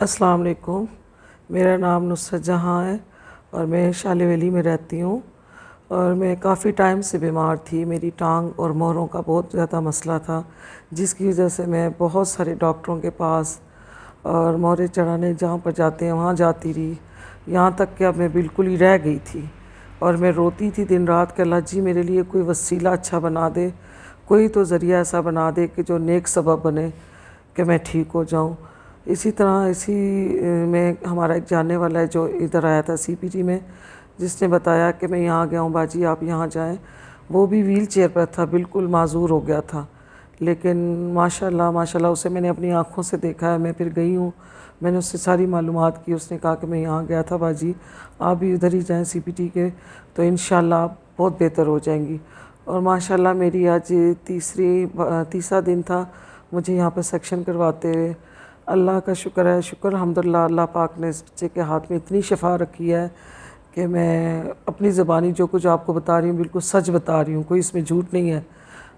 السلام علیکم، میرا نام نصرت جہاں ہے اور میں شالی ویلی میں رہتی ہوں اور میں کافی ٹائم سے بیمار تھی۔ میری ٹانگ اور مہروں کا بہت زیادہ مسئلہ تھا، جس کی وجہ سے میں بہت سارے ڈاکٹروں کے پاس اور مہرے چڑھانے جہاں پر جاتے ہیں وہاں جاتی رہی، یہاں تک کہ اب میں بالکل ہی رہ گئی تھی اور میں روتی تھی دن رات کہ اللہ جی میرے لیے کوئی وسیلہ اچھا بنا دے، کوئی تو ذریعہ ایسا بنا دے کہ جو نیک سبب بنے کہ میں ٹھیک ہو جاؤں۔ اسی طرح میں ہمارا ایک جاننے والا ہے جو ادھر آیا تھا سی پی ٹی میں، جس نے بتایا کہ میں یہاں گیا ہوں باجی آپ یہاں جائیں۔ وہ بھی ویل چیئر پر تھا، بالکل معذور ہو گیا تھا، لیکن ماشاءاللہ اسے میں نے اپنی آنکھوں سے دیکھا ہے۔ میں پھر گئی ہوں، میں نے اس سے ساری معلومات کی۔ اس نے کہا کہ میں یہاں گیا تھا باجی، آپ بھی ادھر ہی جائیں سی پی ٹی کے، تو انشاءاللہ آپ بہت بہتر ہو جائیں گی۔ اور ماشاءاللہ میری آج تیسرا دن تھا مجھے یہاں پہ سیکشن کرواتے ہوئے۔ اللہ کا شکر ہے، الحمدللہ اللہ پاک نے اس بچے کے ہاتھ میں اتنی شفا رکھی ہے کہ میں اپنی زبانی جو کچھ آپ کو بتا رہی ہوں بالکل سچ بتا رہی ہوں، کوئی اس میں جھوٹ نہیں ہے۔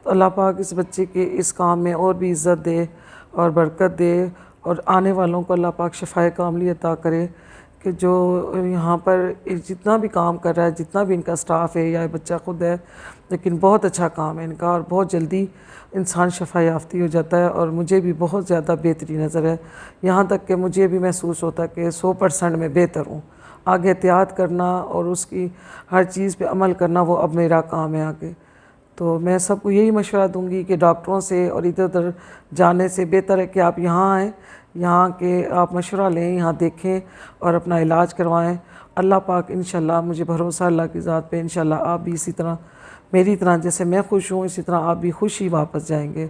تو اللہ پاک اس بچے کے اس کام میں اور بھی عزت دے اور برکت دے، اور آنے والوں کو اللہ پاک شفائے کاملی عطا کرے کہ جو یہاں پر جتنا بھی کام کر رہا ہے، جتنا بھی ان کا سٹاف ہے یا بچہ خود ہے، لیکن بہت اچھا کام ہے ان کا اور بہت جلدی انسان شفا یافتی ہو جاتا ہے۔ اور مجھے بھی بہت زیادہ بہتری نظر ہے، یہاں تک کہ مجھے بھی محسوس ہوتا ہے کہ 100% میں بہتر ہوں۔ آگے احتیاط کرنا اور اس کی ہر چیز پہ عمل کرنا وہ اب میرا کام ہے آگے۔ تو میں سب کو یہی مشورہ دوں گی کہ ڈاکٹروں سے اور ادھر ادھر جانے سے بہتر ہے کہ آپ یہاں آئیں، یہاں کے آپ مشورہ لیں، یہاں دیکھیں اور اپنا علاج کروائیں۔ اللہ پاک انشاءاللہ، مجھے بھروسہ اللہ کی ذات پہ، انشاءاللہ آپ بھی اسی طرح میری طرح جیسے میں خوش ہوں اسی طرح آپ بھی خوش ہی واپس جائیں گے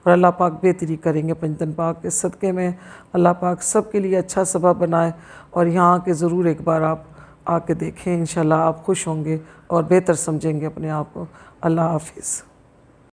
اور اللہ پاک بہتری کریں گے۔ پنجتن پاک کے صدقے میں اللہ پاک سب کے لیے اچھا سبب بنائے، اور یہاں آ کے ضرور ایک بار آپ آ کے دیکھیں، انشاءاللہ آپ خوش ہوں گے اور بہتر سمجھیں گے اپنے آپ کو۔ اللہ حافظ۔